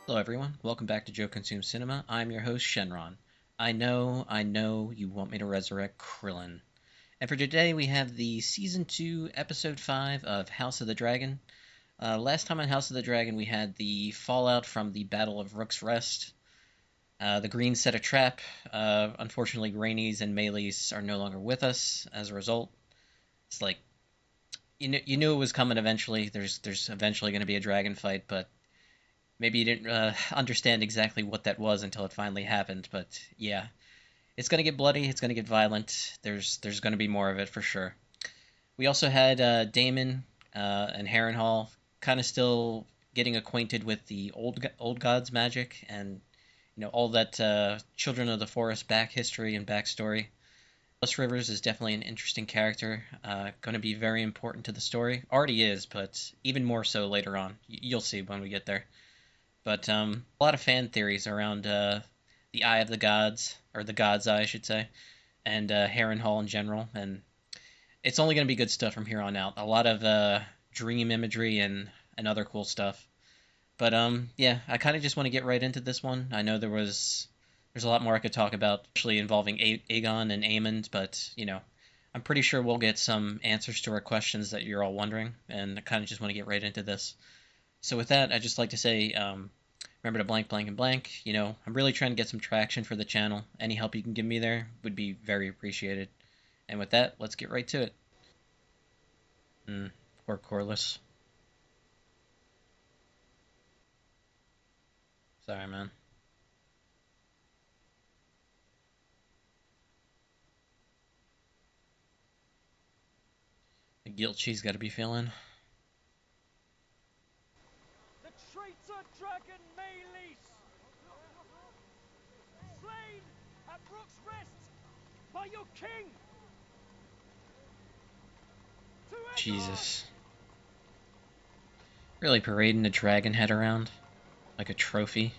Hello everyone, welcome back to Joe Consumes Cinema. I'm your host, Shenron. I know you want me to resurrect Krillin. And for today we have the Season 2, Episode 5 of House of the Dragon. Last time on House of the Dragon we had the fallout from the Battle of Rook's Rest. The Greens set a trap. Unfortunately, Rainies and Melees are no longer with us as a result. It's like, you knew it was coming eventually. There's eventually going to be a dragon fight, but maybe you didn't understand exactly what that was until it finally happened, but yeah, it's gonna get bloody. It's gonna get violent. There's gonna be more of it for sure. We also had Damon and Harrenhal kind of still getting acquainted with the old gods magic and all that Children of the Forest back history and backstory. Plus Rivers is definitely an interesting character. Going to be very important to the story. Already is, but even more so later on. You'll see when we get there. But a lot of fan theories around the Eye of the Gods, or the God's Eye, I should say, and Harrenhal in general. And it's only going to be good stuff from here on out. A lot of dream imagery and other cool stuff. But yeah, I kind of just want to get right into this one. I know there's a lot more I could talk about, especially involving Aegon and Aemond, but I'm pretty sure we'll get some answers to our questions that you're all wondering, and I kind of just want to get right into this. So with that, I'd just like to say, remember to blank, blank, and blank. I'm really trying to get some traction for the channel. Any help you can give me there would be very appreciated. And with that, let's get right to it. Poor Corliss. Sorry, man. The guilt she's got to be feeling. The traitor dragon Melees, slain at Rook's Rest by your king. To Aegon! Jesus. Really parading the dragon head around like a trophy.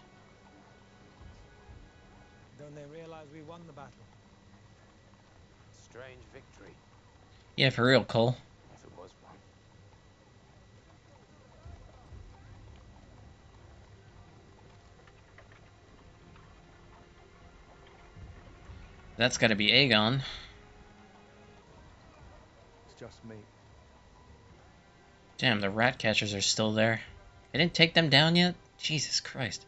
Don't they realize we won the battle? Strange victory, Yeah, for real, Cole. if it was one. That's got to be Aegon. It's just me. Damn, the rat catchers are still there. They didn't take them down yet? Jesus Christ.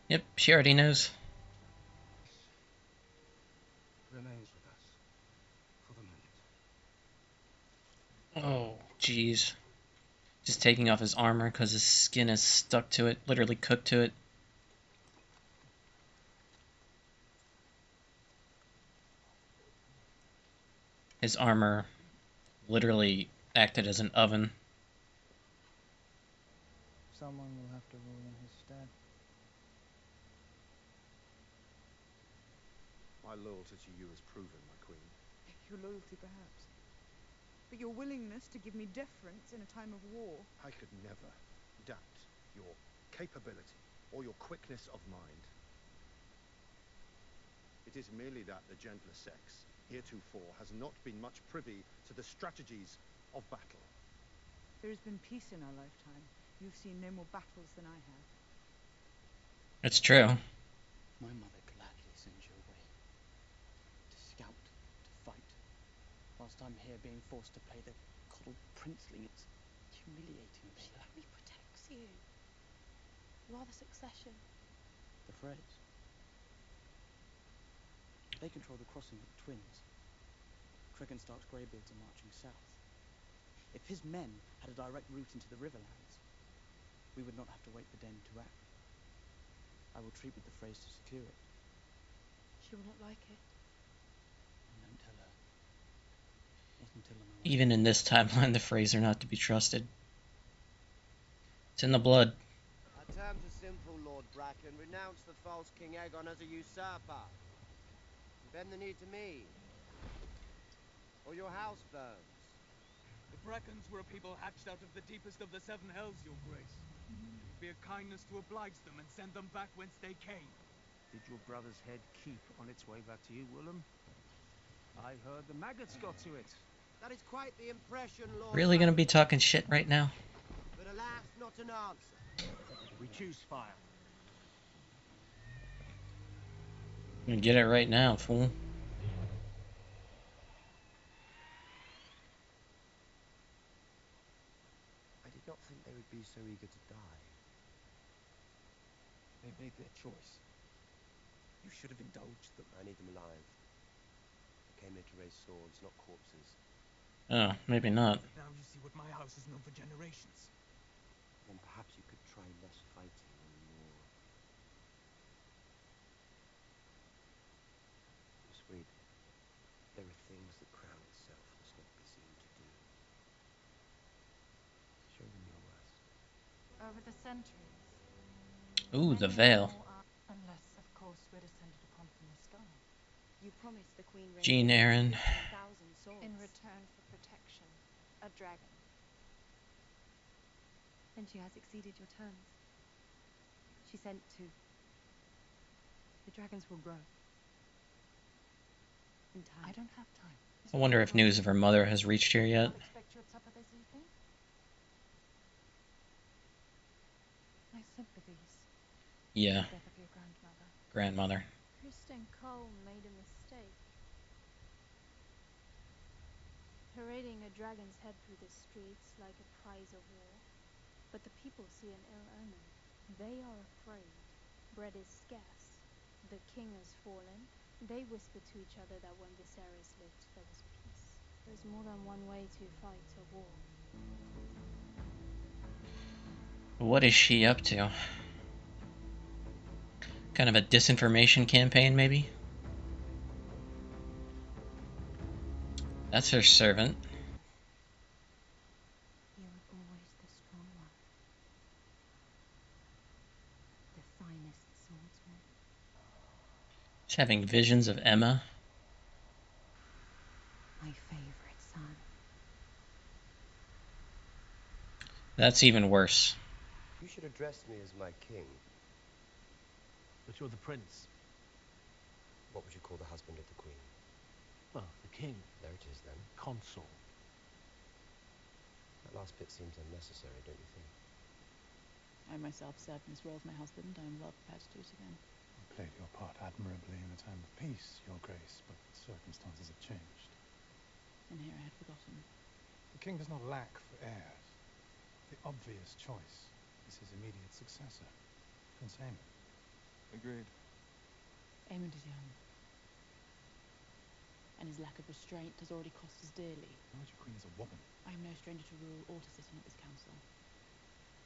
Yep, she already knows. Remains with us for the moment. Oh, jeez. Just taking off his armor because his skin is stuck to it, literally cooked to it. His armor literally acted as an oven. Someone will have to rule in his stead. My loyalty to you is proven, my queen. Your loyalty, perhaps. But your willingness to give me deference in a time of war. I could never doubt your capability or your quickness of mind. It is merely that the gentler sex, heretofore, has not been much privy to the strategies of battle. There has been peace in our lifetime. You've seen no more battles than I have. It's true. My mother gladly sends you away. To scout, to fight. Whilst I'm here being forced to play the coddled princeling, it's humiliating me. She only protects you. You are the succession. The Freys. They control the crossing of the twins. Stark's greybeards are marching south. If his men had a direct route into the Riverlands, we would not have to wait for Den to act. I will treat with the Freys to secure it. She will not like it. And don't tell her. Not until I'm away. Even in this timeline, the Freys are not to be trusted. It's in the blood. Our terms are simple, Lord Bracken. Renounce the false King Aegon as a usurper. And bend the knee to me. Or your house burns. The Brackens were a people hatched out of the deepest of the seven hells, your grace. It would be a kindness to oblige them and send them back whence they came. Did your brother's head keep on its way back to you, Willem? I heard the maggots got to it. That is quite the impression, Lord Really gonna Bracken. be talking shit right now? but alas, not an answer. We choose fire. You get it right now, fool. I did not think they would be so eager to die. They made their choice. You should have indulged them. I need them alive. I came here to raise swords, not corpses. Oh, maybe not. But now you see what my house has known for generations. Then perhaps you could try less fighting and more... Sweet. There are things the crown itself must not be seen to do. Show them your worst. Over the centuries. Ooh, the many veil. more are- Unless, of course, we're descended upon from the sky. You promised the Queen Jean Aaron. 1,000 swords. In return for protection, a dragon. And she has exceeded your terms. She sent two. The dragons will grow. In time. I don't have time. I wonder if news of her mother has reached here yet. I'll expect you at supper this evening. My sympathies. Yeah, The death of your grandmother. grandmother. Kristen Cole made a mistake. Parading a dragon's head through the streets like a prize of war. But the people see an ill omen. They are afraid. Bread is scarce. The king has fallen. They whisper to each other that when Viserys lived, there was peace. There's more than one way to fight a war. What is she up to? Kind of a disinformation campaign, maybe? That's her servant. You were always the strong one. The finest swordsman. She's having visions of Emma. My favorite son. That's even worse. You should address me as my king. But you're the prince. What would you call the husband of the Queen? Well, the king. There it is, then. Consort. That last bit seems unnecessary, don't you think? I myself served in this role as my husband. I am well prepared to do it again. You played your part admirably in a time of peace, Your Grace, but circumstances have changed. And here I had forgotten. The king does not lack for heirs. The obvious choice is his immediate successor, Prince Aemon. Agreed. Aemond is young. And his lack of restraint has already cost us dearly. The Roger Queen is a woman. I am no stranger to rule or to sit in at this council.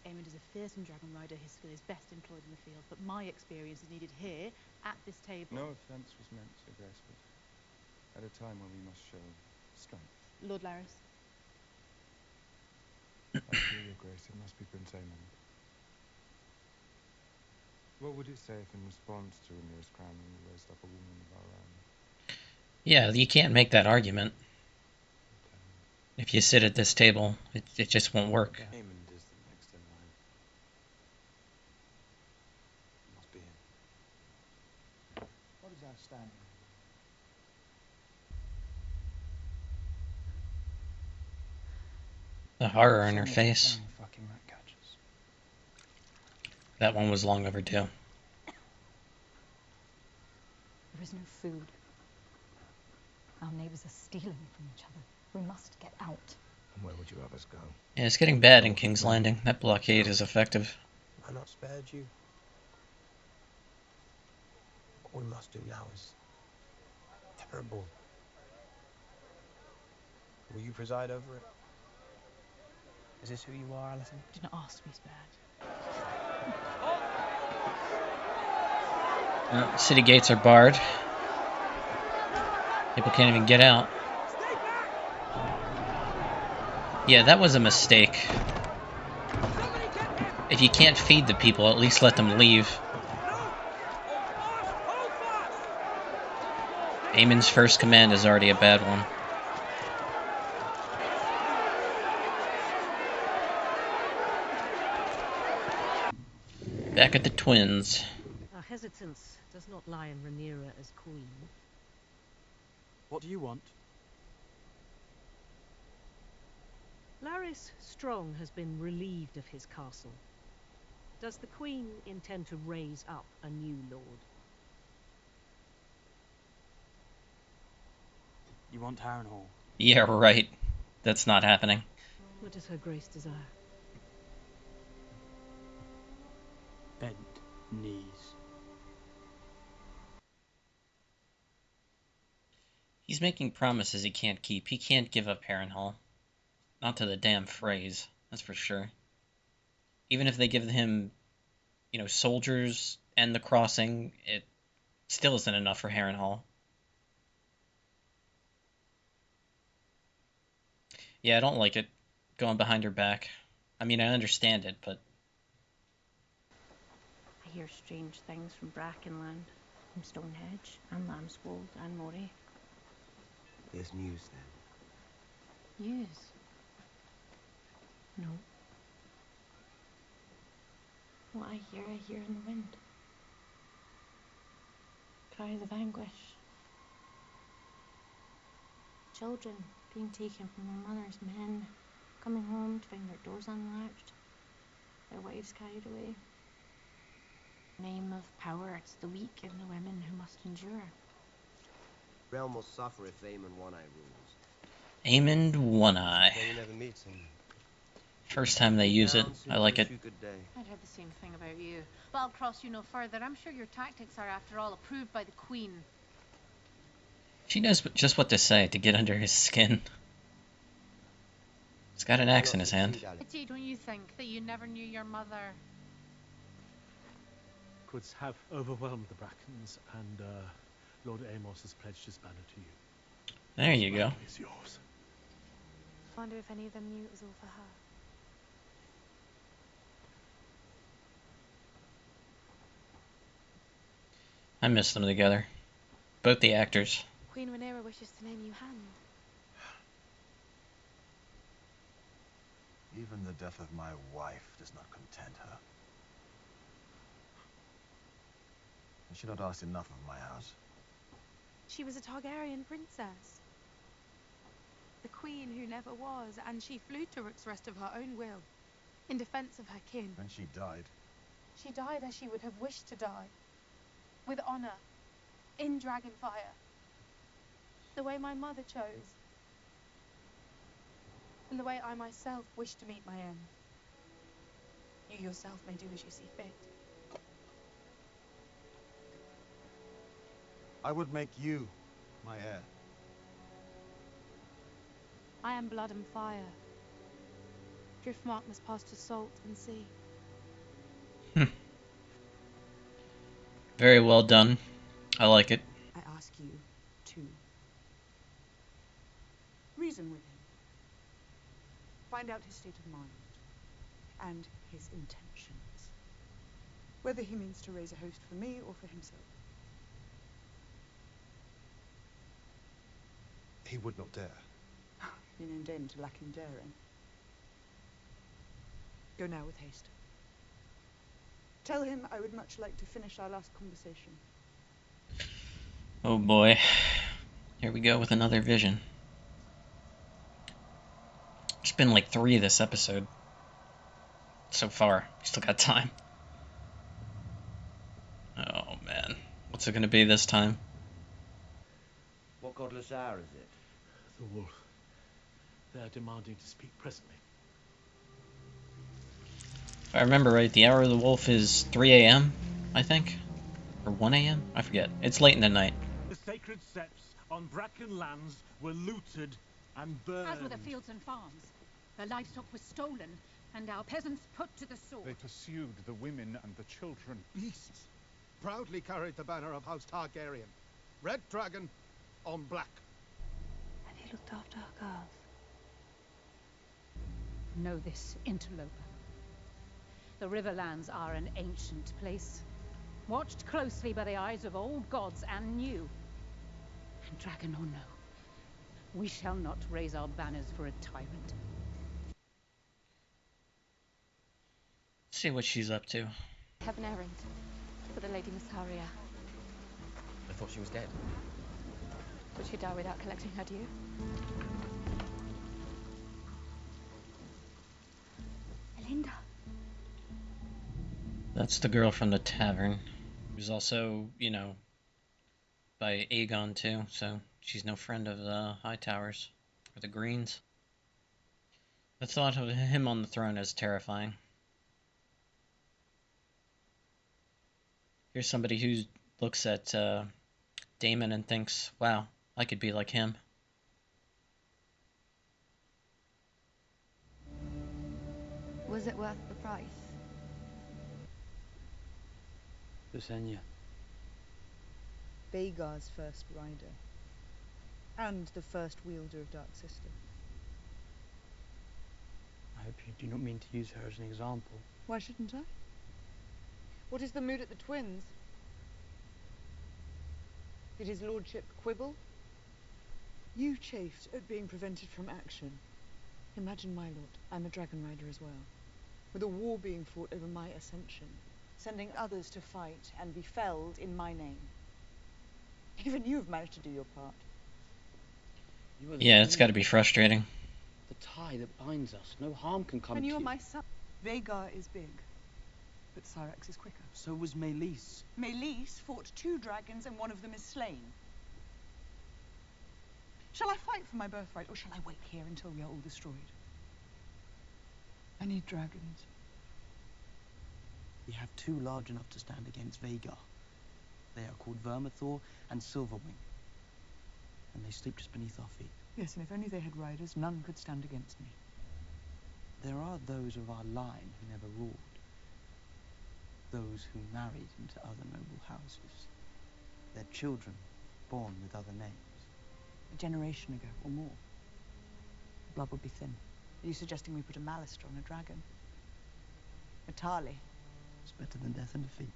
Aemond is a fearsome dragon rider. His skill is best employed in the field, but my experience is needed here, at this table. No offence was meant, Sir Grace, but at a time when we must show strength. Lord Larys. I fear, Your Grace, it must be Prince Aemond. What would it say if in response to Rhaenyra's crowning we raised up a woman of our own? Yeah, you can't make that argument. If you sit at this table, it just won't work. Aemond is the next in line. It must be him. What is outstanding? The horror in her face. Fucking rat catchers. That one was long overdue. There is no food. Our neighbors are stealing from each other. We must get out. And where would you have us go? Yeah, it's getting bad in King's Landing. That blockade is effective. I not spared you? What we must do now is terrible. Will you preside over it? Is this who you are, Alison? Do not ask to be spared. City gates are barred. People can't even get out. Yeah, that was a mistake. If you can't feed the people, at least let them leave. Aemon's first command is already a bad one. Back at the twins. Our hesitance does not lie in Rhaenyra as queen. What do you want? Larys Strong has been relieved of his castle. Does the Queen intend to raise up a new lord? You want Harrenhal? Yeah, right. That's not happening. What does her grace desire? Bent knees. He's making promises he can't keep. He can't give up Harrenhal. Not to the damn phrase, that's for sure. Even if they give him, soldiers and the crossing, it still isn't enough for Harrenhal. Yeah, I don't like it. Going behind her back. I mean, I understand it, but... I hear strange things from Brackenland, from Stonehenge, and Lambswold, and Moray. There's news, then? News? No. What I hear in the wind. Cries of anguish. Children being taken from their mothers, men coming home to find their doors unlatched, their wives carried away. Name of power, it's the weak and the women who must endure. Realm will suffer if Aemon One-Eye rules. Aemon One-Eye. They never meets him. First time they use it. I like it. I'd heard the same thing about you. But I'll cross you no further. I'm sure your tactics are, after all, approved by the Queen. She knows just what to say to get under his skin. He's got an axe in his hand. Pity, don't you think, that you never knew your mother? Croods have overwhelmed the Brackens, and Lord Amos has pledged his banner to you. There you go. It's yours. Wonder if any of them knew it was all for her. I miss them together. Both the actors. Queen Rhaenyra wishes to name you Hand. Even the death of my wife does not content her. Has she not asked enough of my house? She was a Targaryen princess. The queen who never was, and she flew to Rook's of her own will, in defense of her kin. And she died. She died as she would have wished to die, with honor, in Dragonfire, the way my mother chose, and the way I myself wish to meet my end. You yourself may do as you see fit. I would make you my heir. I am blood and fire. Driftmark must pass to salt and sea. Very well done. I like it. I ask you to reason with him. Find out his state of mind and his intentions. Whether he means to raise a host for me or for himself. He would not dare. You named him to lack in daring. Go now with haste. Tell him I would much like to finish our last conversation. Oh boy. Here we go with another vision. There's been like 3 this episode. So far. Still got time. Oh man. What's it gonna be this time? What godless hour is it? The wolf. They are demanding to speak presently. If I remember right, the hour of the wolf is 3 a.m., I think? Or 1 a.m.? I forget. It's late in the night. The sacred steps on Bracken lands were looted and burned. As were the fields and farms. The livestock was stolen, and our peasants put to the sword. They pursued the women and the children. Beasts proudly carried the banner of House Targaryen. Red dragon on black. Have you looked after our girls? Know this, interloper. The Riverlands are an ancient place, watched closely by the eyes of old gods and new. And dragon or no, we shall not raise our banners for a tyrant. See what she's up to. I have an errand for the Lady Miscaria. I thought she was dead. Would she die without collecting her due? That's the girl from the tavern. Who's also, you know, by Aegon too, so she's no friend of the Hightowers or the Greens. The thought of him on the throne is terrifying. Here's somebody who looks at Daemon and thinks, wow, I could be like him. Was it worth the price? Lusenia. Vhagar's first rider. And the first wielder of Dark Sister. I hope you do not mean to use her as an example. Why shouldn't I? What is the mood at the Twins? Did his lordship quibble? You chafed at being prevented from action. Imagine, my lord, I'm a dragon rider as well, with a war being fought over my ascension, sending others to fight and be felled in my name. Even you've managed to do your part. Yeah, it's got to be frustrating. The tie that binds us. No harm can come And to you you. are my son. Vhagar is big, but Syrax is quicker. So was Meleys. Meleys fought 2 dragons and one of them is slain. Shall I fight for my birthright, or shall I wait here until we are all destroyed? I need dragons. We have 2 large enough to stand against Vhagar. They are called Vermithor and Silverwing. And they sleep just beneath our feet. Yes, and if only they had riders, none could stand against me. There are those of our line who never ruled. Those who married into other noble houses. Their children born with other names. A generation ago, or more. The blood would be thin. Are you suggesting we put a Malister on a dragon? A Tarly? It's better than death and defeat.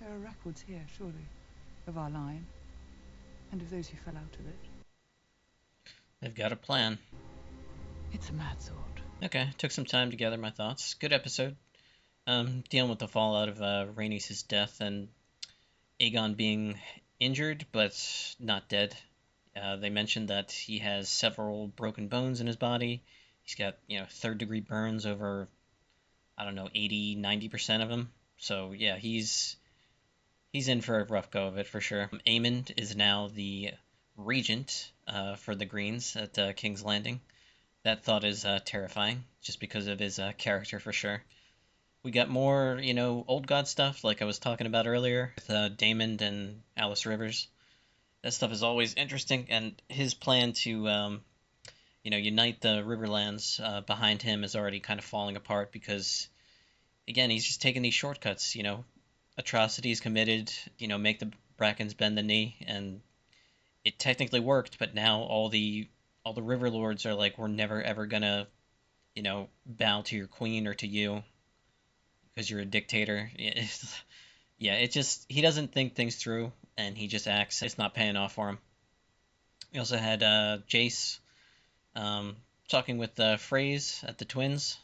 There are records here, surely, of our line, and of those who fell out of it. They've got a plan. It's a mad thought. Okay, took some time to gather my thoughts. Good episode. Dealing with the fallout of Rhaenys' death and Aegon being injured but not dead. They mentioned that he has several broken bones in his body. He's got, 3rd-degree burns over, 80, 90% of them. So, yeah, he's in for a rough go of it, for sure. Aemond is now the regent for the Greens at King's Landing. That thought is terrifying, just because of his character, for sure. We got more, old god stuff, like I was talking about earlier, with Daemon and Alice Rivers. That stuff is always interesting, and his plan to, unite the Riverlands behind him is already kind of falling apart because, again, he's just taking these shortcuts, atrocities committed, make the Brackens bend the knee, and it technically worked, but now all the River Lords are like, we're never ever gonna, bow to your queen or to you because you're a dictator. Yeah, he doesn't think things through, and he just acts. It's not paying off for him. We also had Jace talking with Frey's at the Twins.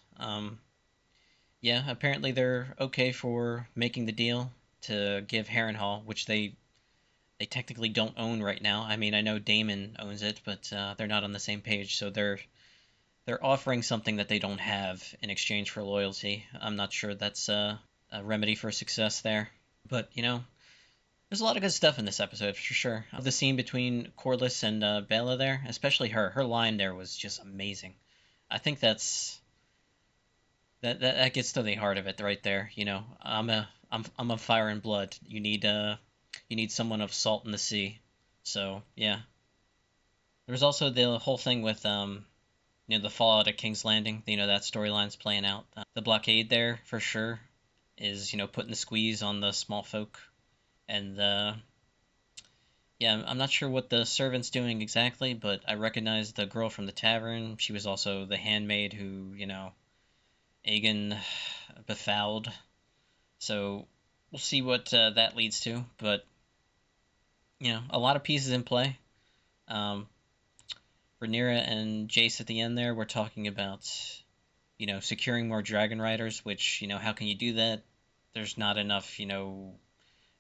Yeah, apparently they're okay for making the deal to give Harrenhal, which they technically don't own right now. I mean, I know Daemon owns it, but they're not on the same page, so they're offering something that they don't have in exchange for loyalty. I'm not sure that's a remedy for success there. But, there's a lot of good stuff in this episode, for sure. The scene between Corlys and Bella there, especially her. Her line there was just amazing. I think that gets to the heart of it right there. I'm a fire and blood. You need someone of salt in the sea. So, yeah. There was also the whole thing with the fallout at King's Landing. That storyline's playing out. The blockade there, for sure, is, putting the squeeze on the small folk. And, yeah, I'm not sure what the servant's doing exactly, but I recognize the girl from the tavern. She was also the handmaid who, Aegon befouled. So we'll see what that leads to. But, a lot of pieces in play. Rhaenyra and Jace at the end there were talking about, securing more dragon riders, which, how can you do that? There's not enough,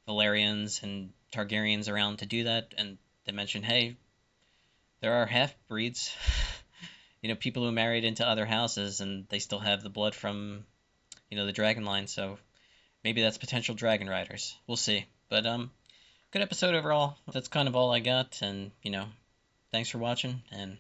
Valerians and Targaryens around to do that. And they mentioned, hey, there are half-breeds. people who married into other houses and they still have the blood from, the dragon line. So maybe that's potential dragon riders. We'll see. But good episode overall. That's kind of all I got. And thanks for watching, and